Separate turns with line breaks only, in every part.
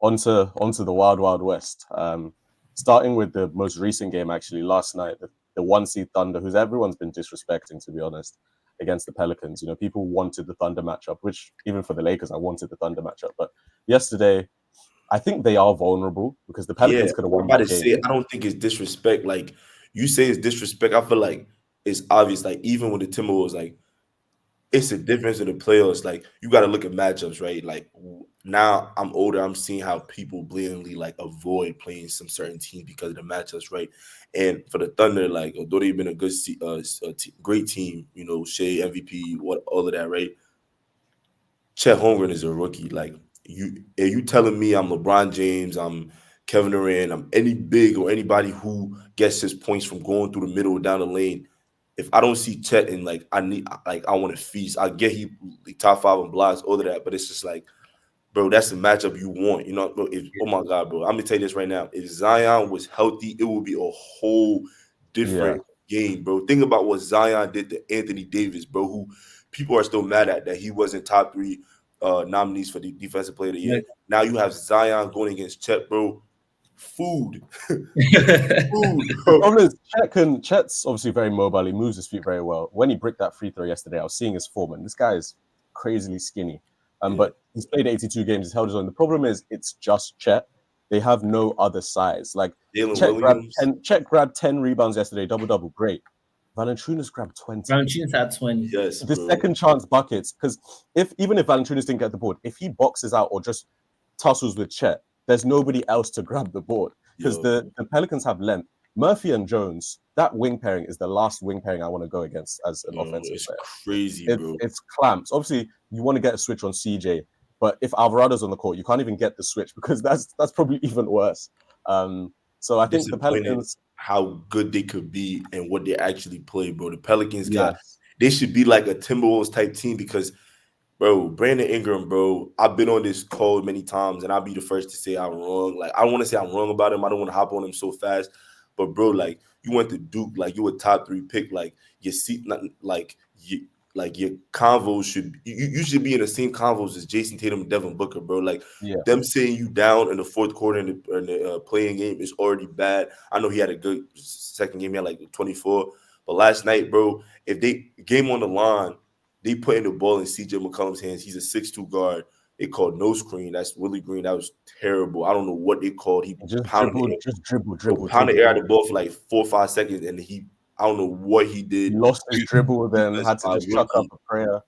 onto the Wild Wild West. Starting with the most recent game, actually, last night, the one seed Thunder, who's everyone's been disrespecting, to be honest, against the Pelicans. You know, people wanted the Thunder matchup, which even for the Lakers, I wanted the Thunder matchup. But yesterday, I think they are vulnerable because the
Yeah,
Pelicans could have
I'm
won
about
that
to
game.
say I don't think it's disrespect. Like you say it's disrespect. I feel like it's obvious. Like even with the Timberwolves, like it's a difference in the playoffs. Like you got to look at matchups, right? Like now I'm older, I'm seeing how people blatantly like avoid playing some certain teams because of the matchups, right? And for the Thunder, like although they've been a good, great team, you know, Shea MVP, what all of that, right? Chet Holmgren is a rookie. Like are you telling me I'm LeBron James, I'm Kevin Durant, I'm any big or anybody who gets his points from going through the middle or down the lane? If I don't see Chet and I want to feast. I get he top five in blocks, all of that, but it's just like, bro, that's the matchup you want. You know, bro, oh my God, bro. I'm gonna tell you this right now. If Zion was healthy, it would be a whole
Yeah,
different game, bro. Think about what Zion did to Anthony Davis, bro, who people are still mad at that he wasn't top three nominees for the defensive player of the year.
Like,
Now you have Zion going against Chet, bro. Food. Food,
the
bro.
problem is Chet's obviously very mobile. He moves his feet very well. When he bricked that free throw yesterday, I was seeing his form, and this guy is crazily skinny.
Yeah.
But he's played 82 games. He's held his own. The problem is it's just Chet. They have no other size. Like
Jalen Williams.
Chet grabbed 10 rebounds yesterday, double double, great. Valanciunas grabbed 20.
Valanciunas had 20.
Yes,
The
bro.
second chance buckets, because even if Valanciunas didn't get the board, if he boxes out or just tussles with Chet, there's nobody else to grab the board because
Yo,
the Pelicans have length. Murphy and Jones, that wing pairing is the last wing pairing I want to go against as an
yo,
offensive
it's
player.
crazy,
It's
bro.
it's clamps. Obviously, you want to get a switch on CJ, but if Alvarado's on the court, you can't even get the switch because that's probably even worse. So I think the
Disappointed
Pelicans,
how good they could be and what they actually play, bro. The Pelicans
yes,
they should be like a Timberwolves type team because, bro, Brandon Ingram, bro, I've been on this call many times and I'll be the first to say I'm wrong. Like, I want to say I'm wrong about him. I don't want to hop on him so fast. But, bro, like, you went to Duke, like, you a top three pick. Like, your seat, like, your convos you should be in the same convos as Jason Tatum and Devin Booker, bro. Like,
yeah,
them sitting you down in the fourth quarter in the playing game is already bad. I know he had a good second game. He had like 24. But last night, bro, if they game on the line, they put in the ball in CJ McCollum's hands. He's a 6'2" guard. They called no screen. That's Willie Green. That was terrible. I don't know what they called. He
just dribble,
bro,
dribble,
pounded
dribble,
air out the
dribble.
ball for like 4 or 5 seconds, and I don't know what he
He
did.
lost his dribble, then
As
had to
a
just chuck up
rookie.
a prayer.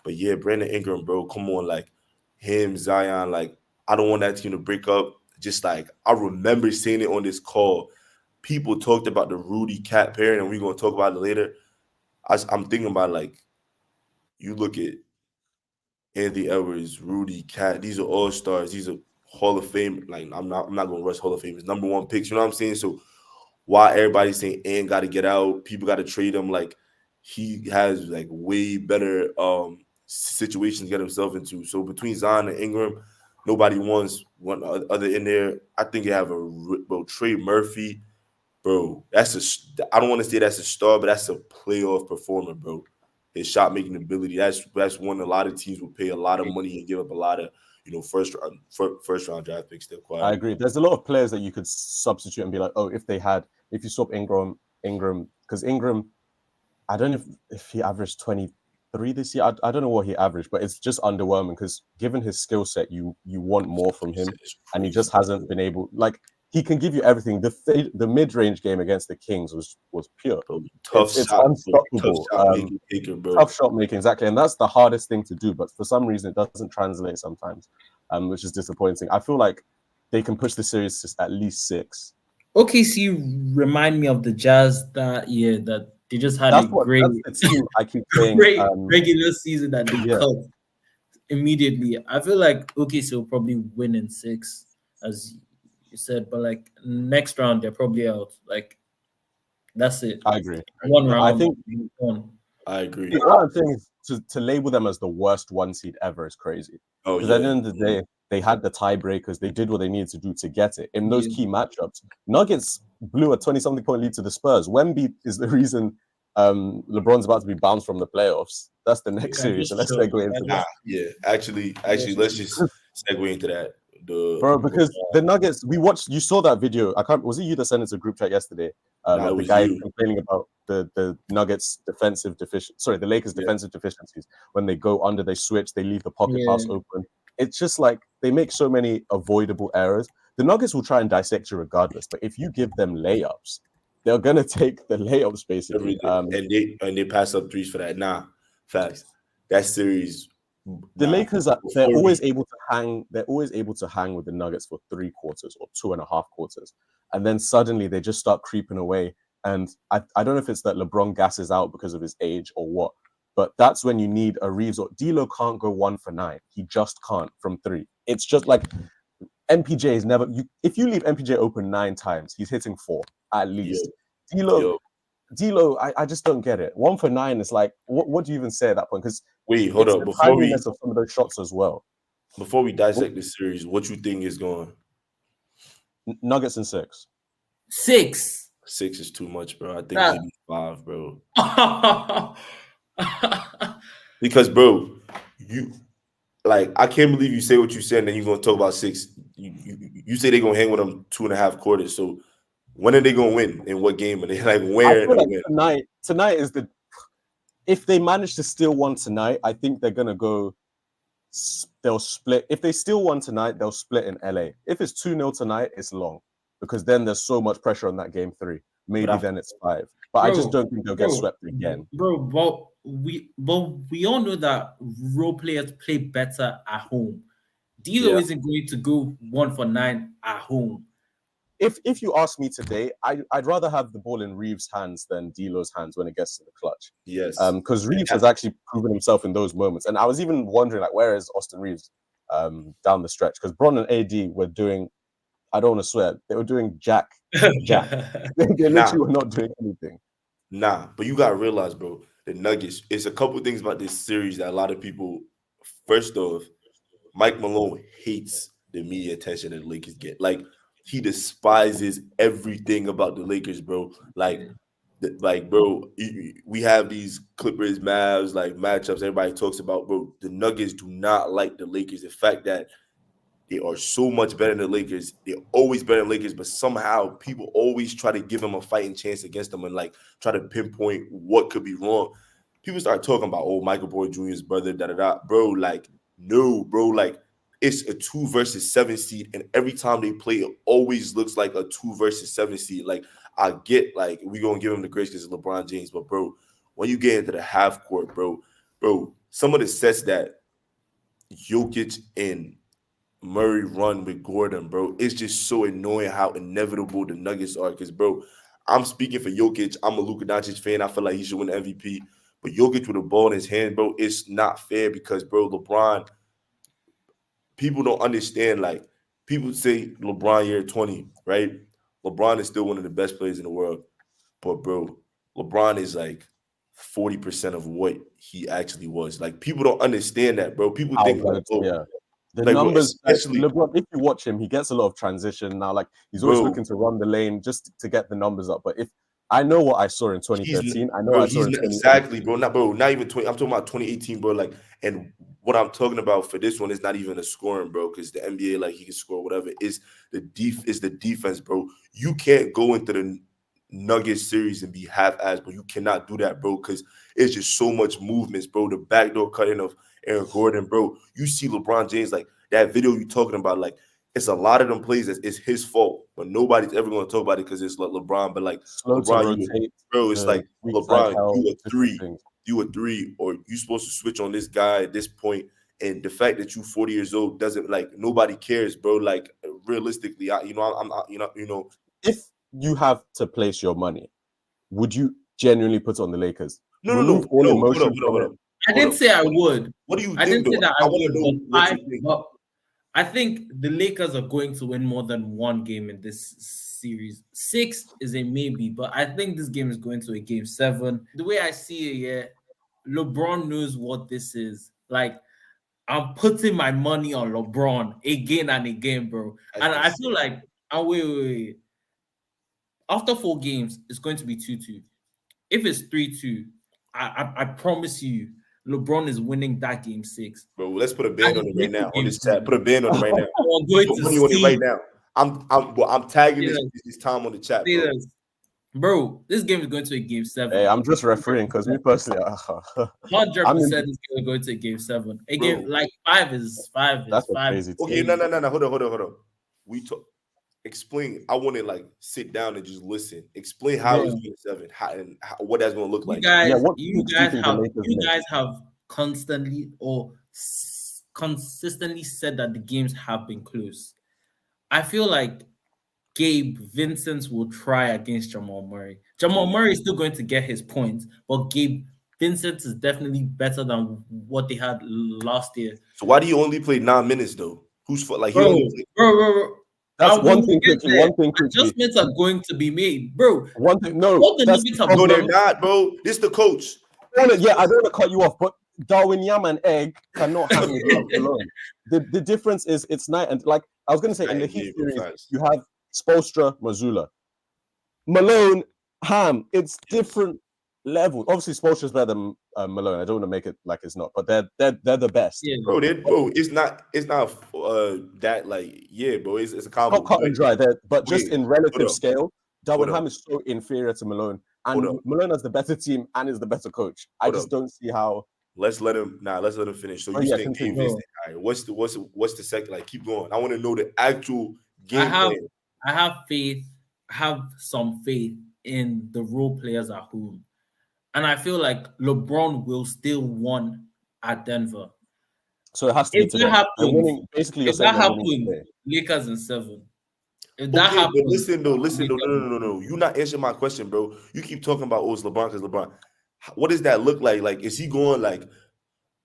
But yeah, Brandon Ingram, bro, come on, like him, Zion, like I don't want that team to break up. Just like I remember seeing it on this call. People talked about the Rudy Cat pairing, and we're gonna talk about it later. I'm thinking about like you look at Anthony Edwards, Rudy Cat. These are all stars. These are Hall of Fame. Like I'm not gonna rush Hall of Famers. Number one picks. You know what I'm saying? So why everybody's saying and got to get out, people got to trade him. Like he has like way better situations to get himself into. So between Zion and Ingram, nobody wants one other in there. I think you have bro Trey Murphy, bro. I don't want to say that's a star, but that's a playoff performer, bro. His shot making ability. That's one a lot of teams will pay a lot of money and give up a lot of first round draft picks to
I
acquire.
agree. There's a lot of players that you could substitute and be like, oh, if you swap Ingram, because Ingram, I don't know if he averaged 23 this year. I don't know what he averaged, but it's just underwhelming because given his skill set, you want more from him,
It's
and he
crazy.
just hasn't been able. Like he can give you everything. The mid range game against the Kings was pure.
Bro, tough
It's
shot, bro. Tough
unstoppable.
shot making taker, bro.
Tough shot making, exactly, and that's the hardest thing to do. But for some reason, it doesn't translate sometimes, which is disappointing. I feel like they can push the series to at least 6.
OKC remind me of the Jazz that year that they just had a
That's the team I keep saying.
great regular season that they
Yeah,
cut immediately. I feel like OKC will probably win in 6, as you said, but like next round they're probably out. Like that's it.
I agree.
One
I
round,
think
one.
I agree.
what I'm saying is to label them as the worst one seed ever is crazy.
Oh
Because at the
yeah.
end of the day, they had the tiebreakers. They did what they needed to do to get it in those
Yeah.
key matchups. Nuggets blew a 20-something point lead to the Spurs. Wemby is the reason LeBron's about to be bounced from the playoffs. That's the next
Yeah,
series. So
just
let's
chill.
segue into that.
Yeah. Actually, let's just segue into that.
Bro, because the Nuggets, you saw that video. Was it you that sent it to group chat yesterday?
Nah, it
The
was
guy
you.
complaining about the Nuggets the Lakers defensive deficiencies. When they go under, they switch, they leave the pocket pass open. It's just like they make so many avoidable errors. The Nuggets will try and dissect you regardless, but if you give them layups, they're gonna take the layups basically.
Everything. And they pass up threes for that. Nah, facts. That series,
The
nah.
Lakers they're always able to hang. They're always able to hang with the Nuggets for 3 quarters or 2.5 quarters, and then suddenly they just start creeping away. And I don't know if it's that LeBron gasses out because of his age or what, but that's when you need a Reeves or D'Lo can't go 1 for 9. He just can't from 3. It's just like MPJ is never. If you leave MPJ open 9 times, he's hitting 4 at least. D'Lo, I just don't get it. 1 for 9 is like, what do you even say at that point? Because
wait, hold
it's
up.
the timeliness of some of those shots as well.
Before we dissect this series, what you think is going?
Nuggets in 6.
6.
6 is too much, bro. I think maybe 5, bro. Because, bro, I can't believe you say what you said, and then you're gonna talk about 6. You say they're gonna hang with them 2.5 quarters. So when are they gonna win? In what game? And they where
I feel like
win?
Tonight is the. If they manage to steal one tonight, I think they're gonna go. They'll split. If they steal one tonight, they'll split in LA. If it's 2-0 tonight, it's long because then there's so much pressure on that game 3. Maybe then it's 5. But I just don't think they'll get swept again.
Bro, but we all know that role players play better at home. D'Lo isn't going to go 1 for 9 at home.
If you ask me today, I'd rather have the ball in Reeves' hands than D'Lo's hands when it gets to the clutch.
Yes.
Because Reeves has actually proven himself in those moments. And I was even wondering, like, where is Austin Reeves down the stretch? Because Bron and AD were doing, I don't want to swear, they were doing jack. They literally were not doing anything.
Nah, but you gotta realize, bro, the Nuggets. It's a couple things about this series that a lot of people. First off, Mike Malone hates the media attention that the Lakers get. Like he despises everything about the Lakers, bro. Bro, we have these Clippers, Mavs, like matchups. Everybody talks about, bro. The Nuggets do not like the Lakers. The fact that they are so much better than the Lakers. They're always better than Lakers, but somehow people always try to give them a fighting chance against them and like try to pinpoint what could be wrong. People start talking about, oh, Michael Porter Jr.'s brother, da-da-da. Bro, like, no, bro, like, it's a 2 versus 7 seed, and every time they play, it always looks like a 2 versus 7 seed. Like, I get, like, we're going to give him the grace because it's LeBron James, but, bro, when you get into the half court, bro, some of the sets that Jokic and Murray run with Gordon, bro. It's just so annoying how inevitable the Nuggets are. Because, bro, I'm speaking for Jokic. I'm a Luka Doncic fan. I feel like he should win the MVP. But Jokic with a ball in his hand, bro, it's not fair because, bro, LeBron, people don't understand. Like, people say LeBron year 20, right? LeBron is still one of the best players in the world. But, bro, LeBron is like 40% of what he actually was. Like, people don't understand that, bro. People think, like,
the
like,
numbers,
bro, especially
LeBron, if you watch him, he gets a lot of transition now. Like he's always looking to run the lane just to get the numbers up. But if I know what I saw in 2013, I know I saw in 2018.
Exactly, bro. Not even 20. I'm talking about 2018, bro. Like, and what I'm talking about for this one is not even a scoring, bro. Because the NBA, like, he can score whatever. Is the defense, bro. You can't go into the Nuggets series and be half-assed, bro. You cannot do that, bro. Because it's just so much movements, bro. The backdoor cutting of Aaron Gordon, bro. You see LeBron James, like that video you talking about, like it's a lot of them plays that it's his fault, but nobody's ever going to talk about it because it's like LeBron. But like
slow
LeBron,
to rotate,
bro, it's like LeBron,
things.
you a 3, or you supposed to switch on this guy at this point. And the fact that you 40 years old doesn't, like, nobody cares, bro. Like realistically, I'm
If you have to place your money, would you genuinely put it on the Lakers?
No,
Remove all emotion
hold up.
I didn't say I would.
What do you think?
I didn't say that I would,
what you think.
but I think the Lakers are going to win more than one game in this series. 6 is a maybe, but I think this game is going to a game 7. The way I see it, yeah, LeBron knows what this is. Like, I'm putting my money on LeBron again and again, bro. And I feel like, wait. After 4 games, it's going to be 2-2. If it's 3-2, I promise you, LeBron is winning that game 6.
Bro, let's put a ban on it right now on
Game
this chat.
7.
Put a ban on it right now.
I'm going
Put
to
money on it
see.
right now. I'm tagging
Say
this time on the chat,
say
bro.
this. Bro, this game is going to a game 7.
Hey, I'm just refereeing because me personally,
100%
I'm
is going to a game 7. A
Bro.
game like 5 is 5
that's
is
a
5.
crazy
Okay,
take.
no. Hold on. We talk. Explain. I want to like sit down and just listen. Explain how
Bro.
it's game 7, what that's gonna look
You
like.
guys,
Yeah, what
you
picks do you
guys
think the
have
Lakers
you
make?
guys have constantly or consistently said that the games have been close. I feel like Gabe Vincent will try against Jamal Murray. Jamal Murray is still going to get his points, but Gabe Vincent is definitely better than what they had last year.
So why do you only play 9 minutes though? Who's for like he
Bro,
only played
bro.
That's
We
one
will
thing
get
quickly.
there.
One thing quickly.
Adjustments are going to be made, bro.
One thing. No,
What the
that's
Nuggets
the
have
No,
problem.
they're
done.
not, bro. This the coach.
Yeah, I don't want to cut you off, but Darwin Yam and Egg cannot hang with us alone. The difference is it's night and like I was going to say in the Heat series, you have Spoelstra, Mazzulla, Malone, Ham. It's different levels. Obviously, Spoelstra's better than Malone. I don't want to make it like it's not, but they're the best.
Yeah.
Bro, it's not that like bro. It's a
Not
combo.
cut and dry there, but just
Okay,
in relative
hold up.
scale, Darwin
Hold
Ham is so inferior to Malone,
Hold
and
up.
Malone has the better team and is the better coach. I
Hold
just
up.
don't see how.
Let's let him finish. So
Oh,
you
yeah,
think Gabe
continue.
Vincent? All right, what's the second? Like, keep going. I want to know the actual game plan.
I have faith. I have some faith in the role players at home, and I feel like LeBron will still win at Denver.
So it has to be
If
today.
that happens,
They're winning. Basically, you're
if
saying
that
they're winning
happens,
today.
Lakers in 7. If that
Okay, but
happens,
listen though.
Lakers-
No. You're not answering my question, bro. You keep talking about it's LeBron because LeBron. What does that look like? Like, is he going like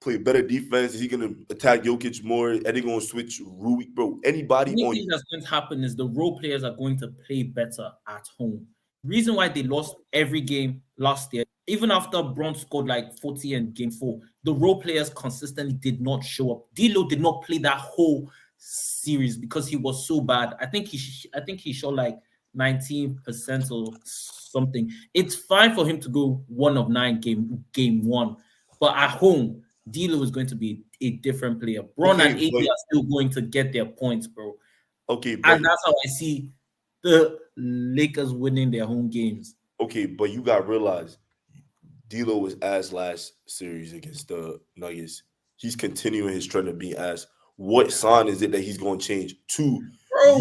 play better defense? Is he gonna attack Jokic more? Are they gonna switch Rui, bro? Anybody
The
on
thing that's going to happen is the role players are going to play better at home. Reason why they lost every game last year, even after Braun scored like 40 in game 4, the role players consistently did not show up. D'Lo did not play that whole series because he was so bad. I think he shot like 19% or something. It's fine for him to go 1 of 9 game 1, but at home, D'Lo is going to be a different player. Braun and AD are still going to get their points, bro.
Okay,
and that's how I see the Lakers winning their home games.
Okay, but you got to realize D'Lo was ass last series against the Nuggets. He's continuing his trend of being ass. What sign is it that he's going to change?
Bro,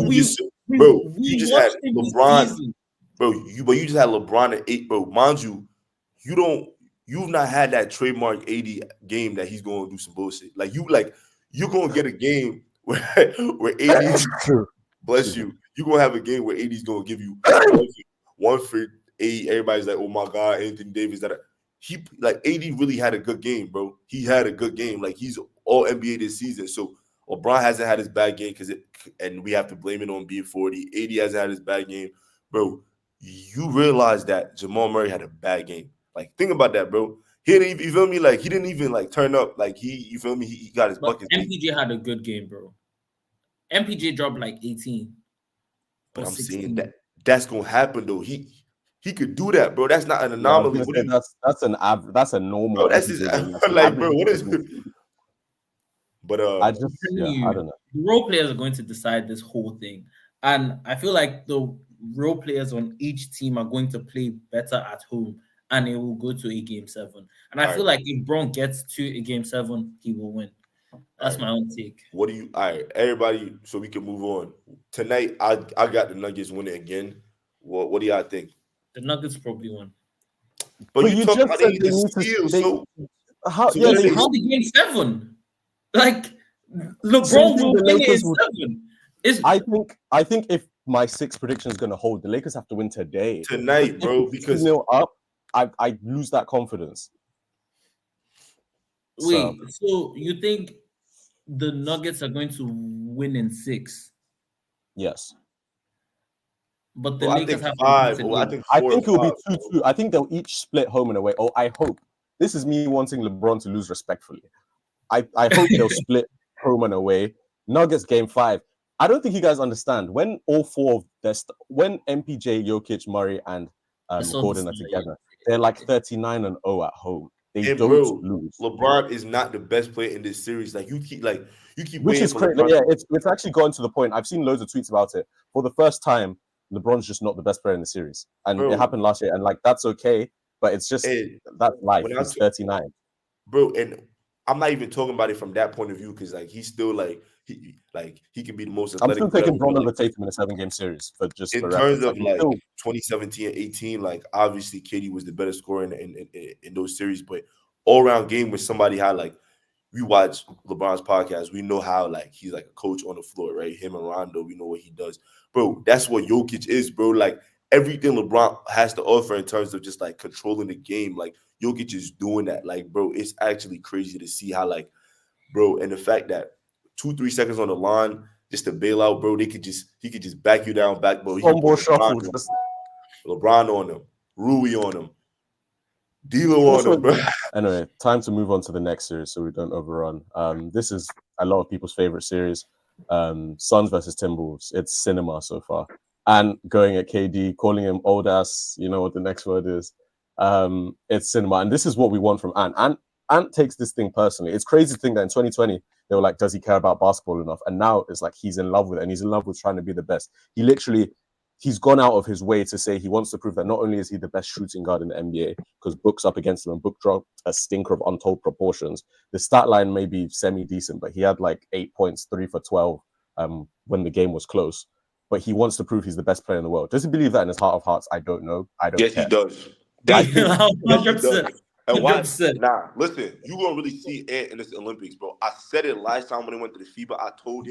you just had LeBron. But you just had LeBron at 8, bro. Mind you, you've not had that trademark 80 game that he's going to do some bullshit. You're going to get a game where 80 bless you. You're going to have a game where 80's going to give you one for 8. Everybody's like, oh my God, Anthony Davis. He like 80 really had a good game, bro. He had a good game. Like he's all NBA this season. So LeBron hasn't had his bad game and we have to blame it on being 40. 80 hasn't had his bad game, bro. You realize that Jamal Murray had a bad game. Like think about that, bro. He didn't, you feel me? Like he didn't even like turn up. Like you feel me? He got his buckets.
MPJ had a good game, bro. MPJ dropped like 18.
But I'm 16. Saying that's gonna happen though. He could do that, bro. That's not an anomaly.
Yeah, that's an average. That's a normal.
Bro, that's his, like, bro. What is? But
I don't know.
The role players are going to decide this whole thing, and I feel like the role players on each team are going to play better at home, and it will go to a game 7. And I feel like if Braun gets to a game 7, he will win. That's my own take.
All right, everybody, so we can move on. Tonight, I got the Nuggets winning again. What do y'all think?
The Nuggets probably won.
But you talking about they need to steal, so
how the game 7? Like LeBron will win it in 7.
I think if my 6 prediction is going to hold, the Lakers have to win
tonight, bro. Because
2-0 up, I lose that confidence.
Wait, so you think the Nuggets are going to win in 6?
Yes.
But the Lakers have
5.
I think it will be 2-2. I think they'll each split home and away. Oh, I hope. This is me wanting LeBron to lose respectfully. I hope they'll split home and away. Nuggets game 5. I don't think you guys understand when all 4 of their when MPJ, Jokic, Murray, and Gordon are together, they're like 39-0 at home. They
And
don't
bro,
lose.
LeBron is not the best player in this series. Like you keep
Which
waiting
is
for
crazy.
LeBron.
Yeah, it's actually gotten to the point. I've seen loads of tweets about it. For the first time, LeBron's just not the best player in the series, and it
Bro,
happened last year. And like that's okay, but it's just
and
that's life.
when
He's 39.
bro, and I'm not even talking about it from that point of view because like he's still he can be the most
I'm
athletic,
still
whatever.
taking
But
Bron
like
over Tatum in a 7-game series for
in terms
reference. Like
of
he's
like
still
2017 and 18, like obviously KD was the better scorer in those series, but all around game when somebody had like we watch LeBron's podcast, we know how like he's like a coach on the floor, right? Him and Rondo, we know what he does. Bro, that's what Jokic is, bro. Like everything LeBron has to offer in terms of just like controlling the game, like Jokic is doing that. Like, bro, it's actually crazy to see how like, bro, and the fact that 2-3 seconds on the line just to bail out, bro, he could just back you down, back, bro. He could put
combo shuffle. Just
LeBron on him, Rui on him, D'Lo on
also
him, bro.
anyway, time to move on to the next series so we don't overrun. This is a lot of people's favorite series. Suns versus Timberwolves. It's cinema so far. And going at KD, calling him old ass, you know what the next word is. It's cinema. And this is what we want from Ant. Ant takes this thing personally. It's crazy to think that in 2020, they were like, does he care about basketball enough? And now it's like he's in love with it and he's in love with trying to be the best. He's gone out of his way to say he wants to prove that not only is he the best shooting guard in the NBA, because Book's up against him and Book dropped a stinker of untold proportions. The stat line may be semi-decent, but he had like 8 points, 3 for 12 when the game was close. But he wants to prove he's the best player in the world. Does he believe that in his heart of hearts? I don't know. I don't
Yes, he
care.
does.
I
That's
do.
yes, he does.
100%.
And why?
100%.
Nah, listen, you gonna really see Ant in this Olympics, bro. I said it last time when he went to the FIBA. I told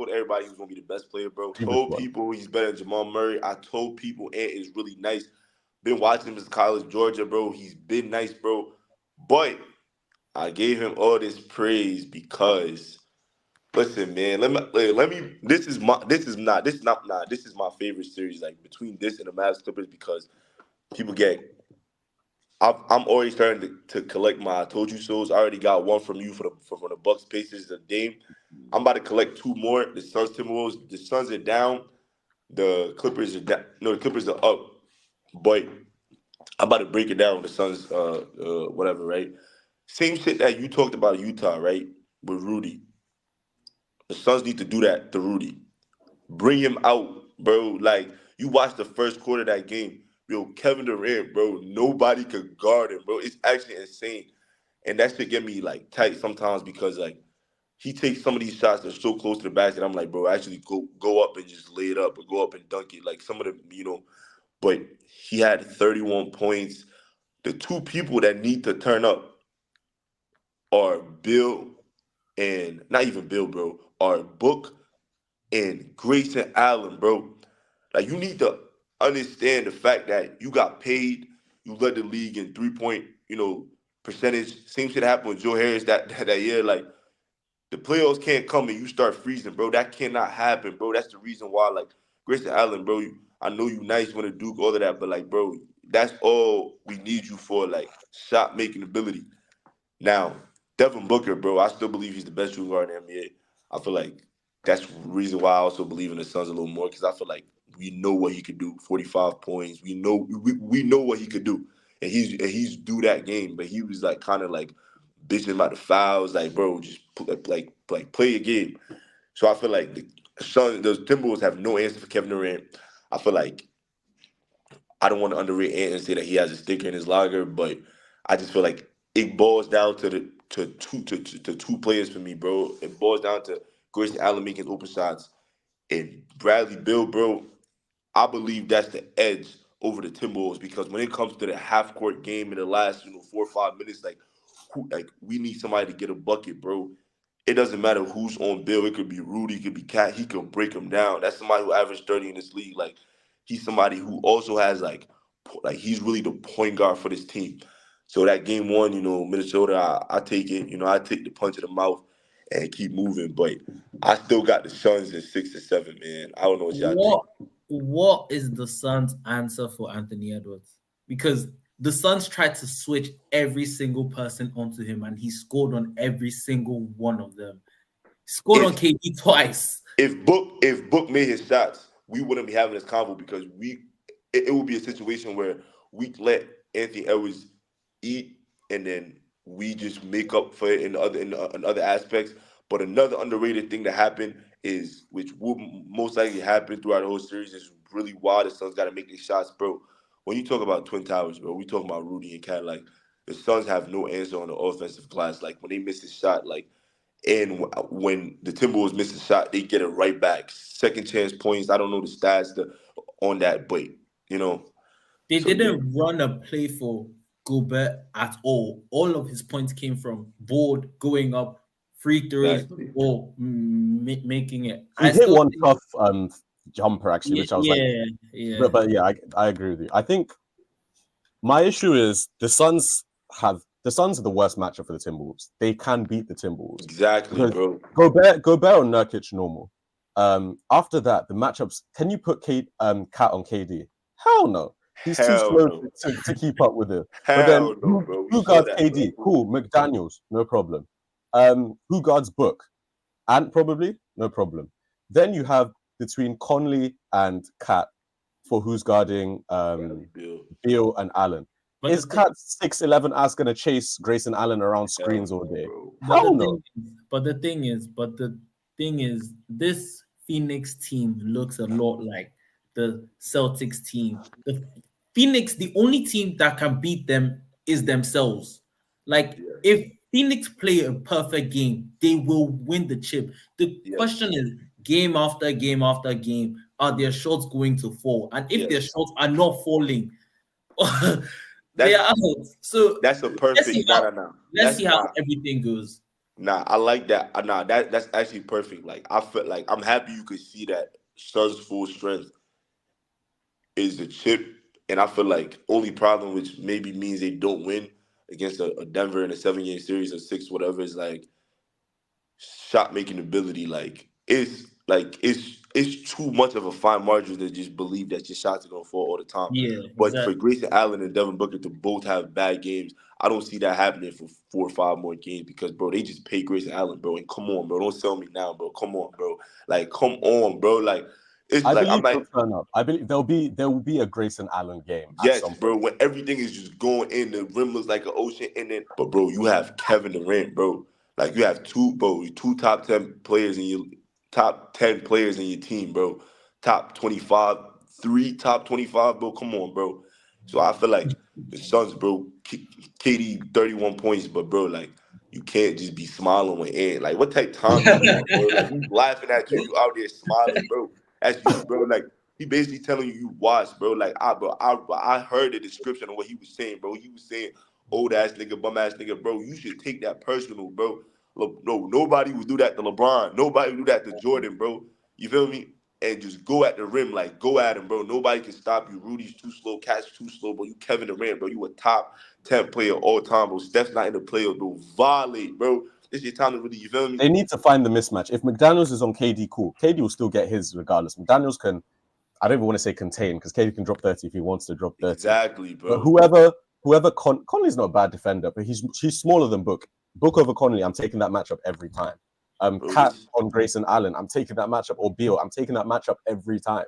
everybody he was gonna be the best player, bro.
He was
Told
one.
people he's better than Jamal Murray. I told people Ant is really nice. Been watching him since college, Georgia, bro. He's been nice, bro. But I gave him all this praise because listen, man. Let me. This is not nah. This is my favorite series, like between this and the Mavs Clippers, because people get I'm already starting to collect my I told you so's. I already got one from you from the Bucks Pacers the Dame. I'm about to collect two more. The Suns Timberwolves. The Suns are down. The Clippers are down. No, the Clippers are up. But I'm about to break it down. The Suns, whatever, right? Same shit that you talked about Utah, right? With Rudy. The Suns need to do that to Rudy. Bring him out, bro. Like you watch the first quarter of that game, yo, Kevin Durant, bro. Nobody could guard him, bro. It's actually insane, and that shit get me like tight sometimes because like he takes some of these shots that are so close to the basket. I'm like, bro, actually go up and just lay it up or go up and dunk it. Like some of the, but he had 31 points. The two people that need to turn up are Bill and not even Bill, bro, are Book and Grayson Allen, bro. Like you need to understand the fact that you got paid, you led the league in 3 point, percentage. Same shit happened with Joe Harris that year. Like the playoffs can't come and you start freezing, bro. That cannot happen, bro. That's the reason why, like Grayson Allen, bro. I know you nice when a Duke, all of that, but like, bro, that's all we need you for, like shot making ability. Now, Devin Booker, bro, I still believe he's the best shooting guard in the NBA. I feel like that's the reason why I also believe in the Suns a little more because I feel like we know what he could do. 45 points. We know what he could do, and he's do that game. But he was like kind of like bitching about the fouls, like bro, just like play your game. So I feel like those Timberwolves have no answer for Kevin Durant. I feel like I don't want to underrate Ant and say that he has a sticker in his locker, but I just feel like it boils down to two players for me, bro. It boils down to Grayson Allen making open shots and Bradley Bill, bro. I believe that's the edge over the Timberwolves because when it comes to the half court game in the last 4 or 5 minutes, like we need somebody to get a bucket, bro. It doesn't matter who's on Bill. It could be Rudy, it could be Cat. He could break him down. That's somebody who averaged 30 in this league. Like he's somebody who also has like he's really the point guard for this team. So that game one, Minnesota, I take it. I take the punch in the mouth and keep moving. But I still got the Suns in 6 or 7, man. I don't know what y'all think.
What is the Suns' answer for Anthony Edwards? Because the Suns tried to switch every single person onto him, and he scored on every single one of them. Scored on
If
KD twice.
if Book made his shots, we wouldn't be having this convo because it would be a situation where we let Anthony Edwards eat and then we just make up for it in other aspects. But another underrated thing that happened is, which will most likely happen throughout the whole series, is really wild. The Suns got to make these shots, bro. When you talk about Twin Towers, bro, we talking about Rudy and Cat. Like, the Suns have no answer on the offensive glass. Like, when they miss a shot, like, and when the Timberwolves miss a shot, they get it right back. Second chance points. I don't know the stats on that, but you know.
They
So yeah,
didn't run a play for Gobert at all. All of his points came from board, going up, free throws,
exactly.
or making it.
He
I
hit
still
one
think,
tough jumper actually,
yeah,
which I was like,
yeah, yeah.
but yeah, I agree with you. I think my issue is the Suns are the worst matchup for the Timberwolves. They can beat the Timberwolves
Exactly,
because
bro.
Gobert or Nurkic normal. After that, the matchups. Can you put Cat on KD? Hell no. He's too
Hell
slow
no.
to keep up with it. But then
Hell no, bro. We
who
saw
guards
that,
KD?
bro.
Cool. McDaniels, no problem. Who guards Book? Ant probably, no problem. Then you have between Conley and Cat for who's guarding
Bradley Beal.
Beal and Allen.
But
Is Cat 6'11" as gonna chase Grayson Allen around
Hell
screens all
no,
day?
bro.
but the
Hell no.
thing, but the thing is, this Phoenix team looks a lot like the Celtics team. The Phoenix, the only team that can beat them is themselves. Like
Yes.
if Phoenix play a perfect game, they will win the chip. The question
Yes.
is, game after game after game, are their shots going to fall? And if their
Yes.
shots are not falling, they
That's
are out. So
that's a
let's see
perfect
how let's
That's
see how
not
everything goes.
I like that. That's actually perfect. Like I felt like I'm happy you could see that Suns full strength is the chip, and I feel like only problem, which maybe means they don't win against a Denver in a 7 game series or six, whatever, is like shot making ability. It's too much of a fine margin to just believe that your shots are gonna fall all the time.
Yeah,
But for
exactly.
Grayson Allen and Devin Booker to both have bad games, I don't see that happening for 4 or 5 more games because bro, they just pay Grayson Allen, bro. And come on, bro, don't sell me now, bro. Come on, bro. Like, come on, bro. Like, it's
I
like I'm
believe
like,
he'll turn up. I believe there will be a Grayson Allen game at
yes,
some
bro.
point.
When everything is just going in, the rim looks like an ocean, and then, but bro, you have Kevin Durant, bro. Like you have two top 10 players in your team, bro. Top 25, three top 25, bro. Come on, bro. So I feel like the Suns, bro. KD 31 points, but bro, like you can't just be smiling with Ant. Like what type of time you on, bro? Like he's laughing at you, you out there smiling, bro. That's you, bro. Like he basically telling you watch, bro. Like I heard the description of what he was saying, bro. He was saying old ass nigga, bum ass nigga, bro. You should take that personal, bro. No, nobody would do that to LeBron. Nobody would do that to Jordan, bro. You feel me? And just go at the rim, like go at him, bro. Nobody can stop you. Rudy's too slow, Cat's too slow, bro. You Kevin Durant, bro. You a top 10 player all time, bro. Steph's not in the playoffs, bro. Violate, bro. This your time to really, you feel me?
They need to find the mismatch. If McDaniels is on KD, cool. KD will still get his regardless. McDaniels can, I don't even want to say contain because KD can drop 30 if he wants to drop 30.
Exactly,
But
bro.
whoever Conley's not a bad defender, but he's smaller than Book. Book over Conley, I'm taking that matchup every time.
Bro,
Cat
this
on Grayson Allen, I'm taking that matchup. Or Beal, I'm taking that matchup every time.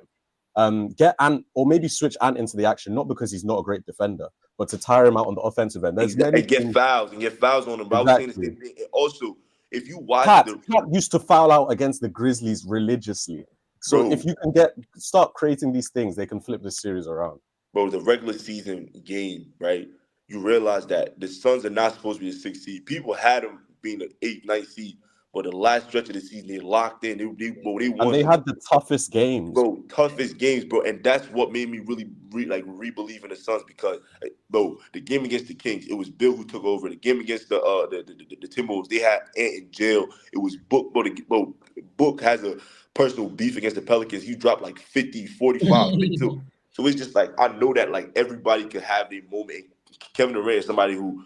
Get Ant or maybe switch Ant into the action, not because he's not a great defender, but to tire him out on the offensive end. There's many
and get
things
fouls and get fouls on him, bro. I was saying the
exactly.
same thing. And also, if you watch
Cat used to foul out against the Grizzlies religiously. So if
bro,
you can start creating these things, they can flip this series around.
the regular season game, right? You realize that the Suns are not supposed to be a 6 seed. People had them being an 8, 9 seed, but the last stretch of the season they locked in. They
And
won
they
some,
had the toughest games.
bro, toughest games, bro, and that's what made me really re-believe in the Suns because, bro, the game against the Kings, it was Bill who took over. The game against the Timberwolves, they had Ant in jail. It was Book, bro. Book has a personal beef against the Pelicans. He dropped like 50, 45, 52. So it's just like I know that like everybody could have their moment. Kevin Durant is somebody who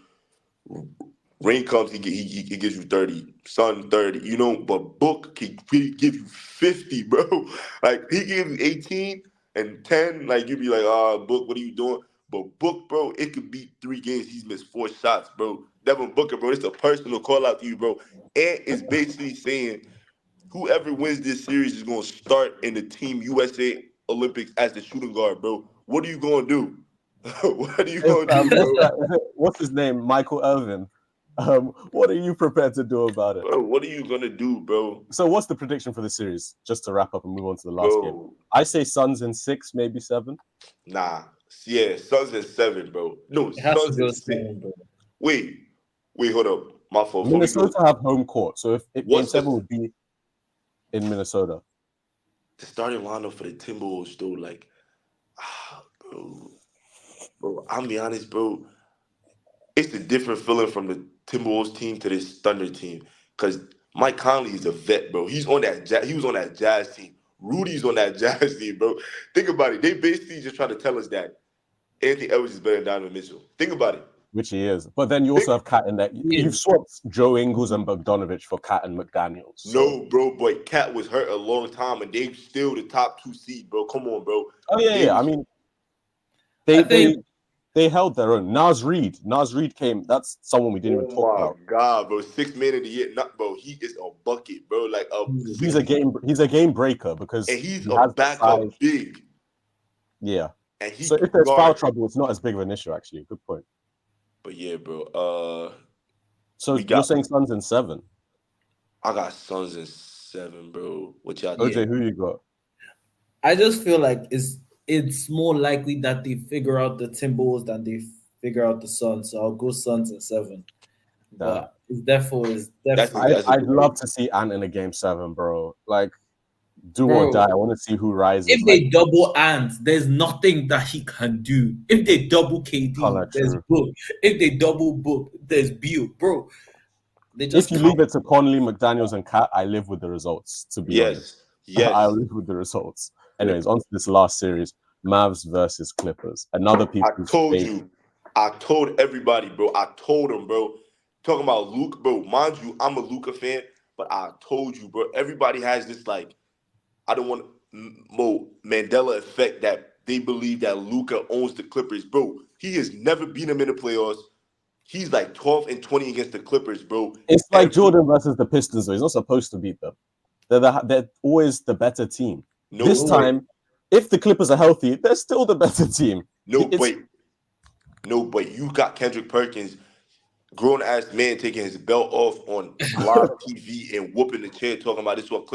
rain comes, he gives you 30, sun 30, but Book can really give you 50, bro. Like he give you 18 and 10, like you'd be like, Book, what are you doing? But Book, bro, it could be 3 games. He's missed 4 shots, bro. Devin Booker, bro, it's a personal call out to you, bro. And it's basically saying whoever wins this series is gonna start in the Team USA Olympics as the shooting guard, bro. What are you gonna do? What are you
It's,
gonna do,
what's
bro?
that? What's his name? Michael Irvin. What are you prepared to do about it?
Bro, what are you gonna do, bro?
So, what's the prediction for the series? Just to wrap up and move on to the last game.
Bro,
I say Suns in 6, maybe 7.
nah. Yeah, Suns in 7, bro. No,
It has to
Suns in
go
6.
seven, bro.
Wait, hold up. My fault. Before we
Minnesota
go,
have home court, so if Game
what's
7 would be in Minnesota.
the starting lineup for the Timberwolves, though? Like, bro, I'm be honest, bro. It's a different feeling from the Timberwolves team to this Thunder team. Cause Mike Conley is a vet, bro. He was on that Jazz team. Rudy's on that Jazz team, bro. Think about it. They basically just try to tell us that Anthony Edwards is better than Donovan Mitchell. Think about it.
Which he is. But then you
Think,
also have Cat in there.
He
You've
is.
swapped Joe Ingles and Bogdanovich for Cat and McDaniels. So.
no, bro, but Cat was hurt a long time, and they still the top 2 seed, bro. Come on, bro.
Oh yeah,
They
yeah.
was-
I mean,
I
they
think
they held their own. Nas Reed came. That's someone we didn't even talk
oh my
about.
god, bro! 6 man of the year, not bro. He is a bucket, bro. Like
He's a game breaker because
and he's
he
a
has the size.
backup big,
Yeah.
and he
So if
can
there's foul
guard.
trouble, it's not as big of an issue actually. Good point.
But yeah, bro.
So
We
you're
got.
saying Suns in 7.
I got Suns in 7, bro. What y'all
Yeah.
think?
OJ, who you got?
I just feel like it's more likely that they figure out the Timberwolves than they figure out the Suns. So I'll go Suns in 7. But it's
That's
definitely
that's a
I'd
good
love
pick.
to see Ant in a game 7, bro. Like, do or
bro.
die. I want to see who rises.
If
Like,
they double Ant, there's nothing that he can do. If they double
Color,
KD, there's
true.
Book. If they double Book, there's Beal, bro. They
if
just
you
can't.
leave it to Conley, McDaniels, and Cat, I live with the results. To be honest, I
Yes.
live with the results. Anyways, on to this last series: Mavs versus Clippers. Another
I
people's
told
favorite.
you. I told everybody, bro. I told them, bro. Talking about Luke, bro. Mind you, I'm a Luca fan, but I told you, bro. Everybody has this like, I don't want Mandela effect that they believe that Luca owns the Clippers, bro. He has never beat them in the playoffs. He's like 12-20 against the Clippers, bro.
It's like Jordan versus the Pistons. Though he's not supposed to beat them. They're always the better team. This
No,
time, if the Clippers are healthy, they're still the better team.
no, but you got Kendrick Perkins, grown ass man, taking his belt off on live TV and whooping the chair, talking about this is what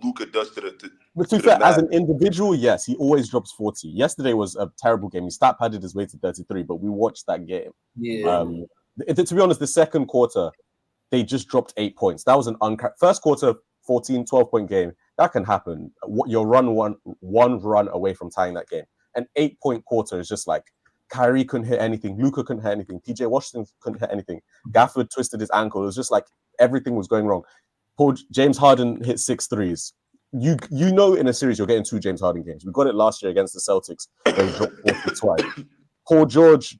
Luca does to
But to be
the
fair, as
Mavs.
an individual, yes, he always drops 40. Yesterday was a terrible game. He stat padded his way to 33, but we watched that game.
Yeah.
To be honest, the second quarter, they just dropped 8 points. That was an first quarter 14, 12-point game. That can happen. You're one run away from tying that game. An 8-point quarter is just like Kyrie couldn't hit anything. Luka couldn't hit anything. PJ Washington couldn't hit anything. Gafford twisted his ankle. It was just like everything was going wrong. James Harden hit 6 threes. You know in a series you're getting 2 James Harden games. We got it last year against the Celtics where he dropped 40 twice. Paul George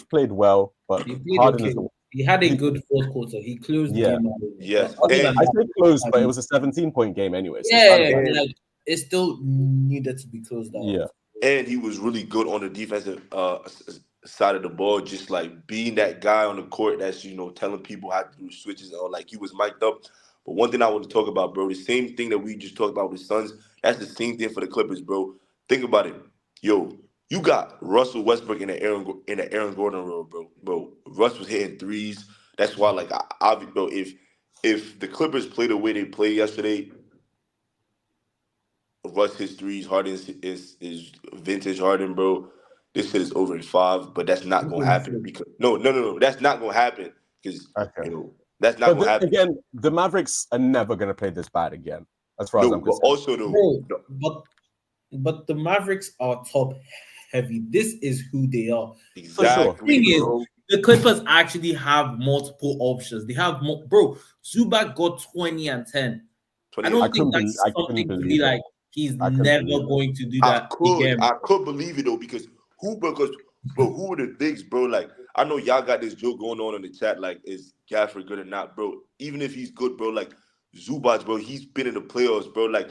played well, but
He played
Harden
okay.
is the
He had a good fourth quarter. He closed the game out.
Yes,
But other
and
than
I
that,
say close, but it was a 17-point game anyway. So it's
yeah,
kind of like,
but like it still needed to be closed out.
yeah.
and he was really good on the defensive side of the ball, just like being that guy on the court that's telling people how to do switches or like he was mic'd up. But one thing I want to talk about, bro, the same thing that we just talked about with the Suns, that's the same thing for the Clippers, bro. Think about it, yo. You got Russell Westbrook in the Aaron Gordon role, bro. Bro, Russ was hitting threes. That's why, like, bro, if the Clippers play the way they played yesterday, Russ hits threes. Harden is vintage Harden, bro. This shit is over in 5, but that's not gonna happen because no. That's not gonna happen because
Okay.
that's not
But
gonna happen.
again, the Mavericks are never going to play this bad again, as far as
No,
I'm
but
concerned.
also though,
Bro, but the Mavericks are top heavy. This is who they are.
exactly,
Thing is,
bro.
the Clippers actually have multiple options. They have bro. Zubac got 20 and 10. I
20
don't
I
think
couldn't,
that's
I couldn't
something to be
believe it.
like. He's
I couldn't
never
believe it.
going to do that again.
I could believe it though because who are the bigs, bro? Like I know y'all got this joke going on in the chat, like is Gafford good or not, bro? Even if he's good, bro, like Zubac, bro, he's been in the playoffs, bro. Like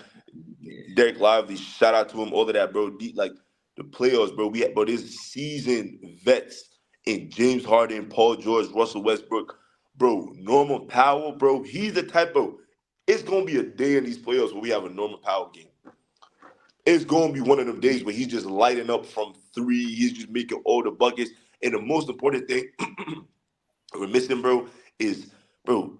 Derek Lively, shout out to him, all of that, bro. Like the playoffs, bro. But there's seasoned vets in James Harden, Paul George, Russell Westbrook, bro. Norman Powell, bro. He's the type of. It's gonna be a day in these playoffs where we have a Norman Powell game. It's gonna be one of them days where he's just lighting up from 3. He's just making all the buckets. And the most important thing, we're missing, bro, is bro.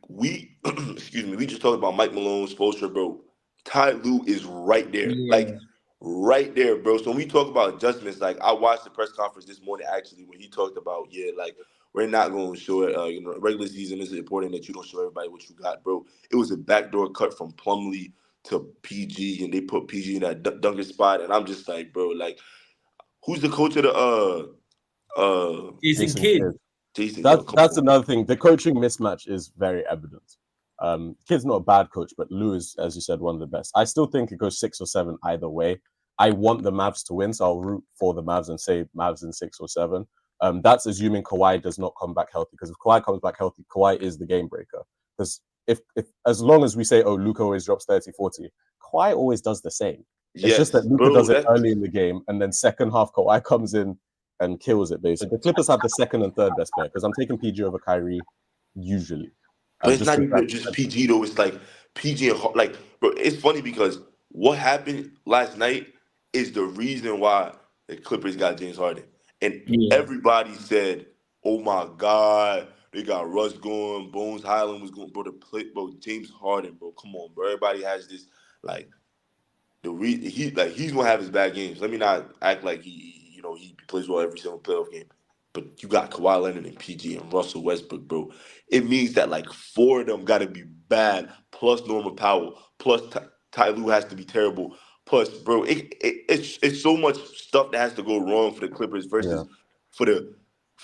We excuse me. We just talked about Mike Malone, Spoelstra, bro. Ty Lue is right there, like
Yeah,
right there, bro. So when we talk about adjustments, like I watched the press conference this morning actually when he talked about like we're not going to show it. Regular season is important that you don't show everybody what you got, bro. It was a backdoor cut from Plumlee to PG, and they put PG in that dunker spot, and I'm just like, bro, like who's the coach of the
Jason
Jason
Kidd.
Kidd.
Jason? Yo, come
That's
on.
another thing. The coaching mismatch is very evident. Kid's not a bad coach, but Lou is, as you said, one of the best. I still think it goes 6 or 7 either way. I want the Mavs to win, so I'll root for the Mavs and say Mavs in 6 or 7. That's assuming Kawhi does not come back healthy, because if Kawhi comes back healthy, Kawhi is the game breaker. Because if as long as we say, oh, Luka always drops 30, 40, Kawhi always does the same. It's just that
Yes,
Luka
bro.
does it
That
early in the game, and then second half Kawhi comes in and kills it. Basically, the Clippers have the second and third best player because I'm taking PG over Kyrie usually.
But it's
Just
not
because
even just PG though. It's like PG and like, bro. It's funny because what happened last night is the reason why the Clippers got James Harden, and
Yeah,
everybody said, "Oh my God, they got Russ going, Bones Highland was going, bro." The play, bro. James Harden, bro. Come on, bro. Everybody has this like he's gonna have his bad games. Let me not act like he plays well every single playoff game. But you got Kawhi Leonard and PG and Russell Westbrook, bro. It means that like four of them got to be bad, plus Norman Powell, plus Ty Lue has to be terrible, plus bro, it's so much stuff that has to go wrong for the Clippers
yeah,
versus for the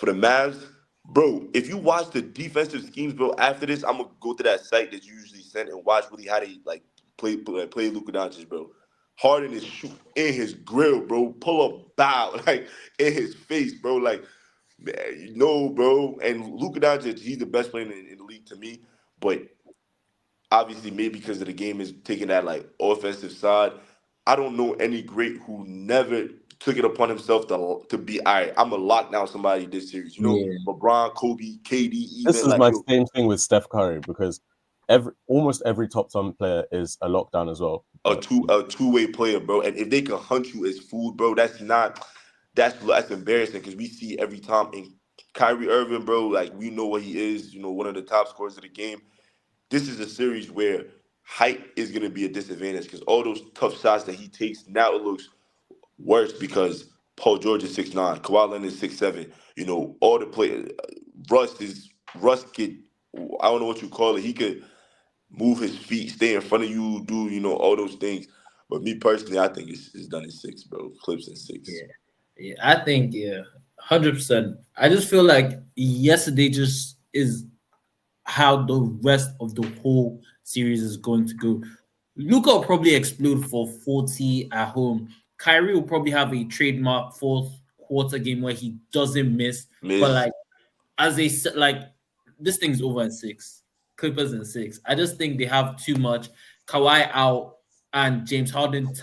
Mavs, bro. If you watch the defensive schemes, bro, after this, I'm gonna go to that site that you usually send and watch really how they like play Luka Doncic, bro. Harden is shoot in his grill, bro. Pull up, bow, like in his face, bro. Like, man, no, bro. And Luka Doncic, he's the best player in the league to me. But obviously, maybe because of the game is taking that like offensive side, I don't know any great who never took it upon himself to be all right. I'm gonna lock down somebody this series.
yeah,
LeBron, Kobe, KD,
this
even
is
like
my
yo,
same thing with Steph Curry because almost every top 10 player is a lockdown as well.
a
But
two-way player, bro. And if they can hunt you as food, bro, that's embarrassing because we see every time. And Kyrie Irving, bro, like we know what he is. One of the top scorers of the game. This is a series where height is gonna be a disadvantage because all those tough shots that he takes now it looks worse because Paul George is 6'9", Kawhi Leonard is 6'7". All the players. Russ could, I don't know what you call it. He could move his feet, stay in front of you, do all those things. But me personally, I think it's done in 6, bro. Clips in 6.
yeah, yeah. I think 100%. I just feel like yesterday just is how the rest of the whole series is going to go. Luca will probably explode for 40 at home. Kyrie will probably have a trademark fourth quarter game where he doesn't miss. But
Miss
like as they said, like this thing's over in 6. Clippers in 6. I just think they have too much. Kawhi out and James Harden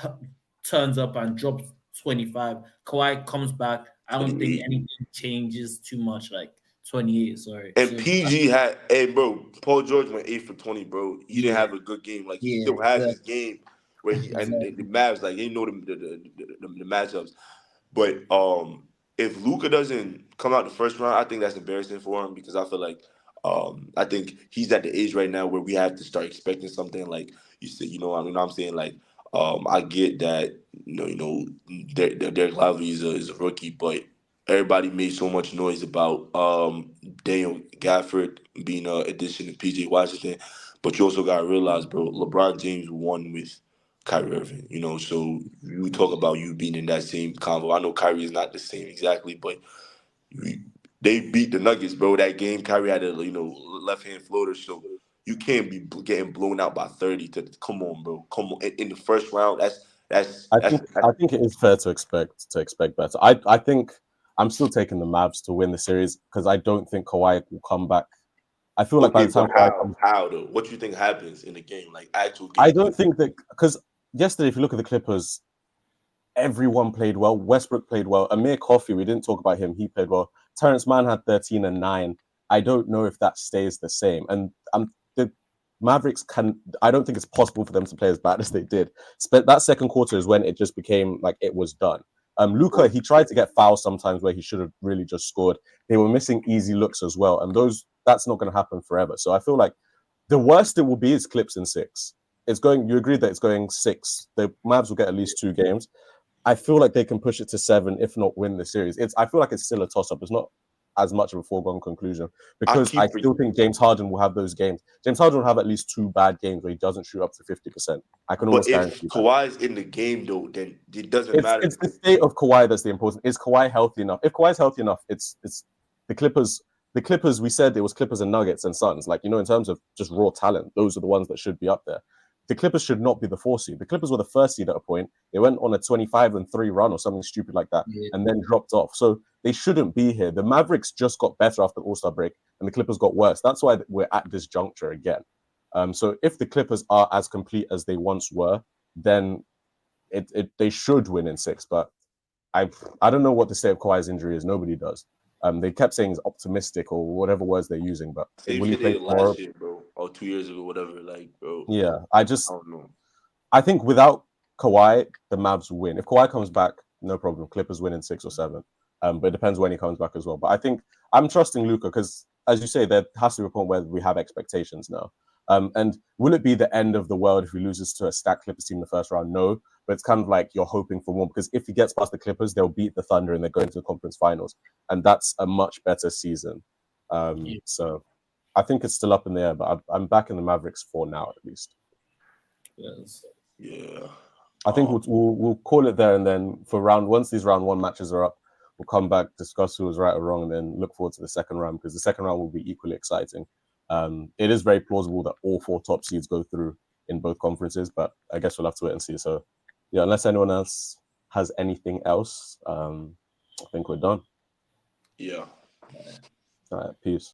turns up and drops 25. Kawhi comes back. I don't think
28.
anything changes too much. Like 28. Sorry.
And
So
PG had, hey, bro, Paul George went 8 for 20, bro. He didn't
yeah,
have a good game. Like, he
yeah,
still has
exactly.
his game where and the
Exactly.
Mavs, like, they know the matchups. But if Luca doesn't come out the first round, I think that's embarrassing for him because I feel like I think he's at the age right now where we have to start expecting something like you said. I mean, I'm saying like I get that Derek Lively is a rookie, but everybody made so much noise about Daniel Gafford being an addition to PJ Washington, but you also got to realize, bro, LeBron James won with Kyrie Irving, so you talk about you being in that same convo. I know Kyrie is not the same exactly, but we, they beat the Nuggets, bro. That game, Kyrie had a left hand floater, so you can't be getting blown out by 30. Come on, bro, come on. In the first round,
I think it is fair to expect better. I think I'm still taking the Mavs to win the series because I don't think Kawhi will come back. I feel like by
okay,
the time
but
Kawhi comes,
how though? What you think happens in the game, like actual
I
game?
don't think that because yesterday, if you look at the Clippers, everyone played well. Westbrook played well. Amir Coffey, we didn't talk about him. He played well. Terrence Mann had 13 and 9. I don't know if that stays the same. And the Mavericks I don't think it's possible for them to play as bad as they did. But that second quarter is when it just became like it was done. Luka, he tried to get fouls sometimes where he should have really just scored. They were missing easy looks as well, and that's not going to happen forever. So I feel like the worst it will be is Clips in 6. It's going. You agree that it's going 6. The Mavs will get at least 2 games. I feel like they can push it to 7, if not win the series. I feel like it's still a toss-up. It's not as much of a foregone conclusion because I still think James Harden will have those games. James Harden will have at least 2 bad games where he doesn't shoot up to 50%. I can almost guarantee
if
that.
Kawhi's in the game, though, then it doesn't matter.
It's the state of Kawhi that's the important. Is Kawhi healthy enough? If Kawhi's healthy enough, it's the Clippers. The Clippers, we said it was Clippers and Nuggets and Suns. Like, in terms of just raw talent, those are the ones that should be up there. The Clippers should not be the 4 seed. The Clippers were the 1st seed at a point. They went on a 25-3 run or something stupid like that, and then dropped off. So they shouldn't be here. The Mavericks just got better after All-Star break, and the Clippers got worse. That's why we're at this juncture again. So if the Clippers are as complete as they once were, then they should win in 6. But I don't know what the state of Kawhi's injury is. Nobody does. They kept saying it's optimistic or whatever words they're using, but
Same
will he
shit
play
they did last year, bro, or 2 years ago, whatever. Like, bro.
Yeah,
I don't know.
I think without Kawhi, the Mavs will win. If Kawhi comes back, no problem. Clippers win in 6 or 7. But it depends when he comes back as well. But I think I'm trusting Luka because, as you say, there has to be a point where we have expectations now. And will it be the end of the world if he loses to a stacked Clippers team in the first round? No, but it's kind of like you're hoping for more because if he gets past the Clippers, they'll beat the Thunder and they're going to the conference finals, and that's a much better season. So I think it's still up in the air, but I'm back in the Mavericks for now at least.
Yes.
Yeah.
I think we'll call it there, and then once these round 1 matches are up, we'll come back, discuss who was right or wrong, and then look forward to the second round because the second round will be equally exciting. It is very plausible that all 4 top seeds go through in both conferences, but I guess we'll have to wait and see. So, yeah, unless anyone else has anything else, I think we're done.
Yeah.
All right, peace.